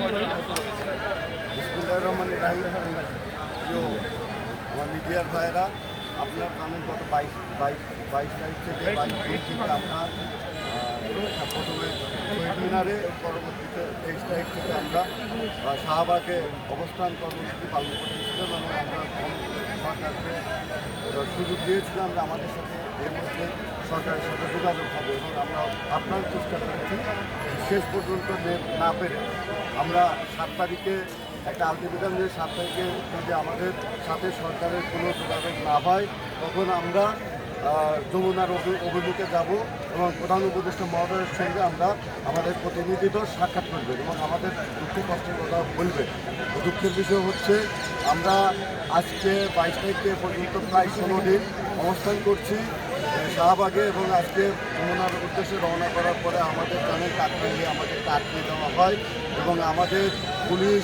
বিসমিল্লাহির রহমানির রহিম। প্রিয় আমার মিডিয়ার ভাইয়েরা, আপনার জানেন গত 22 তারিখ থেকে 22 থেকে আপনার প্রথমে শহীদ মিনারে, পরবর্তীতে 23 তারিখ থেকে আমরা শাহবাগে অবস্থান কর্মসূচি পালন করতেছিলাম এবং আমরা সরকারকে সুযোগ দিয়েছিলাম যে আমাদের সাথে এর মধ্যে সরকারের সাথে যোগাযোগ হবে এবং আমরা আপনার চেষ্টা করেছি। শেষ পর্যন্ত না পেরে আমরা 7 তারিখে একটা আলটিমেটাম দিয়ে 7 তারিখে যদি আমাদের সাথে সরকারের কোনো যোগাযোগ না হয় তখন আমরা যমুনার অভিমুখে যাব এবং প্রধান উপদেষ্টা মহোদয়ের সঙ্গে আমরা আমাদের প্রতিনিধি দল সাক্ষাৎ করবেন এবং আমাদের দুঃখ কষ্টের কথা বলবেন। দুঃখের বিষয় হচ্ছে আমরা আজকে 22 তারিখে পর্যন্ত প্রায় 16 দিন অবস্থান করছি শাহবাগে এবং আজকে যমুনার উদ্দেশ্যে রওনা করার পরে আমাদের জানেন কাকরাইলে আমাদেরকে আটকে দেওয়া হয় এবং আমাদের পুলিশ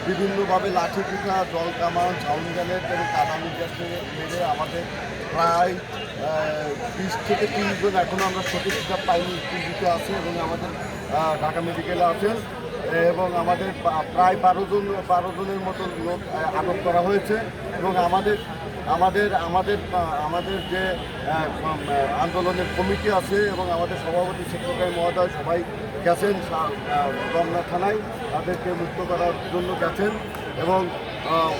বিভিন্নভাবে লাঠি পিঠা, জল কামান, সাউন্ড গ্রেনেড এবং কাদানি গ্যাস মেরে আমাদের প্রায় 20 থেকে 30 জন, এখনও আমরা সঠিক হিসাব পাইনি, পিজিতে আছে এবং আমাদের ঢাকা মেডিকেলে আছেন এবং আমাদের প্রায় 12 জনের মতো লোক আটক করা হয়েছে এবং আমাদের আমাদের আমাদের আমাদের যে আন্দোলনের কমিটি আছে এবং আমাদের সভাপতি সেক্রেটারি মহোদয় সবাই গেছেন রমনা থানায়, তাদেরকে মুক্ত করার জন্য গেছেন এবং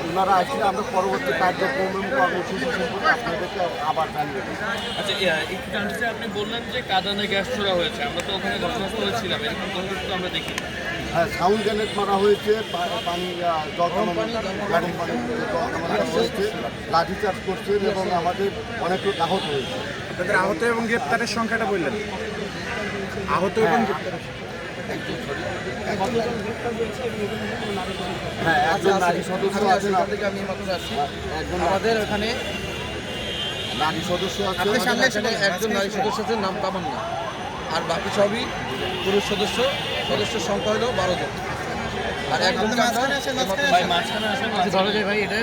ওনারা আসলে আমরা পরবর্তী কার্যক্রম এবং কর্মসূচি সম্পর্কে আপনাদেরকে আবার জানিয়ে দিই। আচ্ছা, একটু জানতে চাই, আপনি বললেন যে কাঁদানে গ্যাস ছোড়া হয়েছে, আমরা তো ওখানে ঘটনাস্থলে ছিলাম, এরকম ঘটনা তো আমরা দেখি। হ্যাঁ, সাউন্ড গ্রেনেড মারা হয়েছে, পানি গরম পানি হয়েছে, লাঠিচার্জ করছেন এবং আমাদের অনেক লোক আহত হয়েছে। আপনাদের আহত এবং গ্রেপ্তারের সংখ্যাটা বললেন। আহত এবং গ্রেপ্তারের হ্যাঁ, একজন নারী সদস্য আছেন। আমি মাত্র আসছি। আমাদের ওখানে নারী সদস্য আছেন, আপনার সামনে একজন নারী সদস্য আছেন, নাম তামান্না, আর বাকি সবই পুরুষ সদস্য। সদস্যের সংখ্যা হলো 12 জন। আর একজন ভাই মাঝখানে আসেন, ধরো যায় ভাই, এটা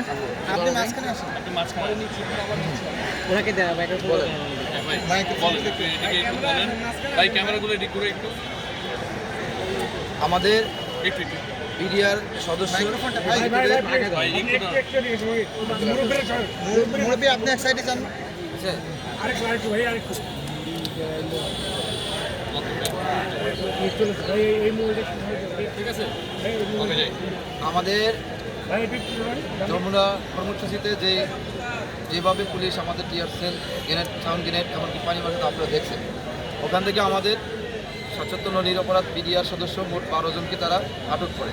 আপনি মাঝখানে আসেন, আপনি মাঝখানে ওনাকে দেওয়া ভাই বলেন, বলেন একটু এদিকে একটু বলেন ভাই, ক্যামেরাগুলো এদিক করে একটু আমাদের একটু একটু বিডিআর সদস্য মুরব্বী, আপনি এক সাইডে যান। ঠিক আছে, ওকে যাই। আমাদের যমুনা কর্মসূচিতে যেভাবে পুলিশ আমাদের tear shell, grenade, sound grenade, এমনকি পানি মার্কেট আপনারা দেখছেন, ওখান থেকে আমাদের সচেতন ও নিরপরাধ বিডিআর সদস্য মোট 12 জনকে তারা আটক করে।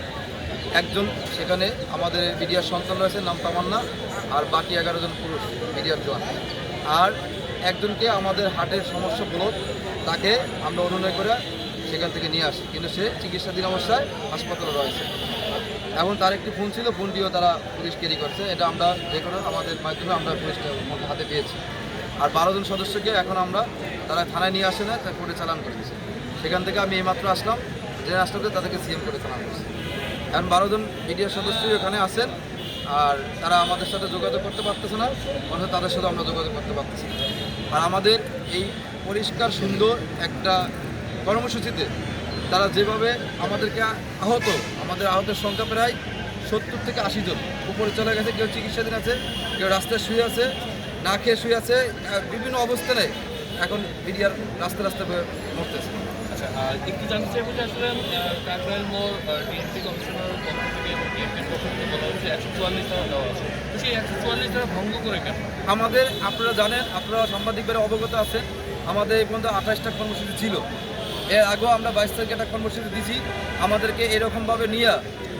একজন সেখানে আমাদের বিডিআর সন্তান রয়েছে, নাম তামান্না, আর বাকি 11 জন পুরুষ বিডিআর জওয়ান। আর একজনকে আমাদের হার্টের সমস্যা ব্লক, তাকে আমরা অনুনয় করে সেখান থেকে নিয়ে আসি, কিন্তু সে চিকিৎসাধীন অবস্থায় হাসপাতালে রয়েছে। এবং তার একটি ফোন ছিল, ফোনটিও তারা পুলিশ ক্যারি করছে। এটা আমরা যে কোনো আমাদের মাধ্যমে আমরা পুলিশটা হাতে পেয়েছি। আর 12 জন সদস্যকে এখন আমরা তারা থানায় নিয়ে আসে না, তার কোর্টে চালান করে দিয়েছে। সেখান থেকে আমি এইমাত্র আসলাম, যে আসলে তাদেরকে সিএম করে চালান করছি। এখন 12 জন মিডিয়ার সদস্যই ওখানে আছেন, আর তারা আমাদের সাথে যোগাযোগ করতে পারতেছে না, অর্থাৎ তাদের সাথে আমরা যোগাযোগ করতে পারতেছি না। আর আমাদের এই পরিষ্কার সুন্দর একটা কর্মসূচিতে তারা যেভাবে আমাদেরকে আমাদের আহতের সংখ্যা প্রায় 70 থেকে 80 জন উপরে চলে গেছে। কেউ চিকিৎসাধীন আছে, কেউ রাস্তায় শুয়ে আছে, না খেয়ে শুয়ে আছে, বিভিন্ন অবস্থানে এখন মিডিয়ার রাস্তায় মরতেছে। আচ্ছা, একটু জানতে চাইবো যে আসলে কাকরাইল মোড় ডিএমপি কমিশনার পক্ষ থেকে এবং ডিএমপির পক্ষ থেকে বলা হচ্ছে 144 ধারা দেওয়া আছে, তো সেই 144 ধারা ভঙ্গ করে কেন? আমাদের, আপনারা জানেন, আপনারা সাংবাদিকরা অবগত আছেন, আমাদের এই পর্যন্ত 28টা কর্মসূচি ছিল। এর আগেও আমরা 22 তারিখে একটা কর্মসূচি দিয়েছি। আমাদেরকে এরকমভাবে নিয়ে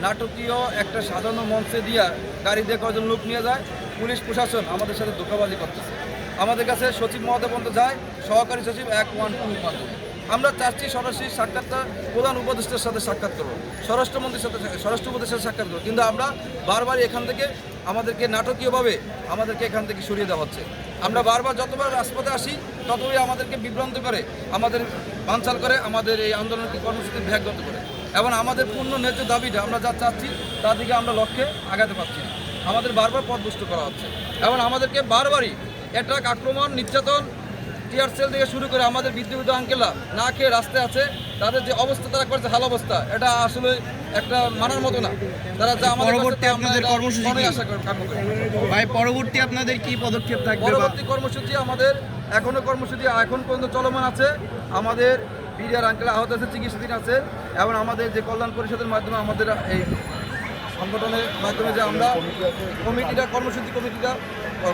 নাটকীয় একটা সাজানো মঞ্চে দিয়া গাড়ি দিয়ে কয়েকজন লোক নিয়ে যায়, পুলিশ প্রশাসন আমাদের সাথে ধোঁকাবাজি করতেছে। আমাদের কাছে সচিব মহোদয় পর্যন্ত যায়, সহকারী সচিব 112 মাধ্যমে। আমরা চাচ্ছি সরাসরি সাক্ষাৎটা প্রধান উপদেষ্টার সাথে সাক্ষাৎ করবো, স্বরাষ্ট্র উপদেষ্টার সাথে সাক্ষাৎ করবো, কিন্তু আমরা বারবার এখান থেকে আমাদেরকে নাটকীয়ভাবে আমাদেরকে এখান থেকে সরিয়ে দেওয়া হচ্ছে। আমরা বারবার যতবার রাজপথে আসি ততই আমাদেরকে বিভ্রান্ত করে, আমাদের বানচাল করে, আমাদের এই আন্দোলনকে কর্মসূচি ব্যাহত করে। এবং আমাদের পূর্ণ ন্যায্য দাবিটা আমরা যা চাচ্ছি তার দিকে আমরা লক্ষ্যে আগাতে পারছি না। আমাদের বারবার পথভ্রষ্ট করা হচ্ছে এবং আমাদেরকে বারবারই অ্যাটাক, আক্রমণ, নির্যাতন, টিয়ার সেল থেকে শুরু করে আমাদের বিদ্যুৎ আঙ্কেলরা না খেয়ে রাস্তায় আছে, তাদের যে অবস্থা তারা করছে হাল অবস্থা, এটা আসলে একটা মানার মতো না। তারা যা আমাদের পরবর্তী কাছে আপনাদের আমরা কর্মসূচি মনে কি? আশা কাম্য করি। ভাই পরবর্তী আপনাদের কি পদক্ষেপ থাকবে বা পরবর্তী কর্মসূচি আমাদের এখনো কর্মসূচি এখন পর্যন্ত চলমান আছে। আমাদের বিডিআর আঙ্কেল আহত আছে, চিকিৎসাধীন আছে, এবং আমাদের যে কল্যাণ পরিষদের মাধ্যমে আমাদের এই সংগঠনের মাধ্যমে যে আমরা কর্মসূচি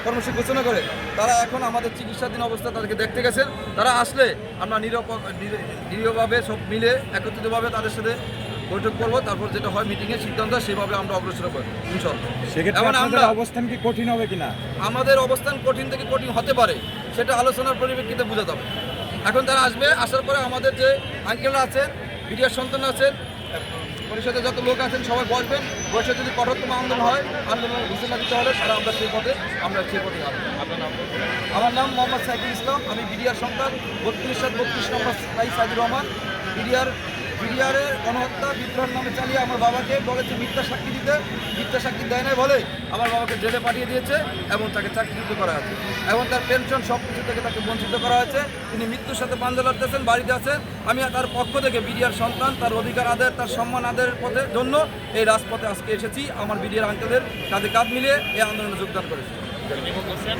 কর্মসূচি ঘোষণা করে তারা এখন আমাদের চিকিৎসাধীন অবস্থা তাদেরকে দেখতে গেছেন। তারা আসলে আমরা নিরীহভাবে সব মিলে একত্রিতভাবে তাদের সাথে বৈঠক করবো, তারপর যেটা হয় মিটিংয়ে সিদ্ধান্ত সেভাবে আমরা অগ্রসর হবো ইনশাল্লাহ। সেক্ষেত্রে এবং আপনাদের আমরা অবস্থান কি কঠিন হবে কিনা? আমাদের অবস্থান কঠিন থেকে কঠিন হতে পারে, সেটা আলোচনার পরিপ্রেক্ষিতে বোঝা যাবে। এখন তারা আসবে, আসার পরে আমাদের যে আঙ্কেলরা আছেন, বিডিআর সন্তান আছেন, পরিষদে যত লোক আছেন সবাই বসবেন, বসে যদি কঠোরতম আন্দোলন হয়, আন্দোলনের ঘোষণা দিতে হলে সারা আমরা সেই পথে যাবো। আমার নাম মোহাম্মদ সাইফুল ইসলাম, আমি বিডিআর সন্তান, 32/32 নম্বর সাইদুর রহমান। বিডিআরের গণহত্যা বিদ্রোহ নামে চালিয়ে আমার বাবাকে বলেছে মিথ্যা সাক্ষী দিতে, মিথ্যা সাক্ষী দেয় নাই বলে আমার বাবাকে জেলে পাঠিয়ে দিয়েছে এবং তাকে চাকরিচ্যুত করা হয়েছে এবং তার পেনশন সব কিছু থেকে তাকে বঞ্চিত করা হয়েছে। তিনি মৃত্যুর সাথে পাঞ্জা লড়তেছেন, বাড়িতে আছেন। আমি তার পক্ষ থেকে বিডিআর সন্তান, তার অধিকার আদায়ের, তার সম্মান আদায়ের পথে জন্য এই রাজপথে আজকে এসেছি। আমার বিডিআর আঙ্কেলের কাঁধে কাঁধ মিলিয়ে এই আন্দোলনে যোগদান করেছি। নিমক হোসেন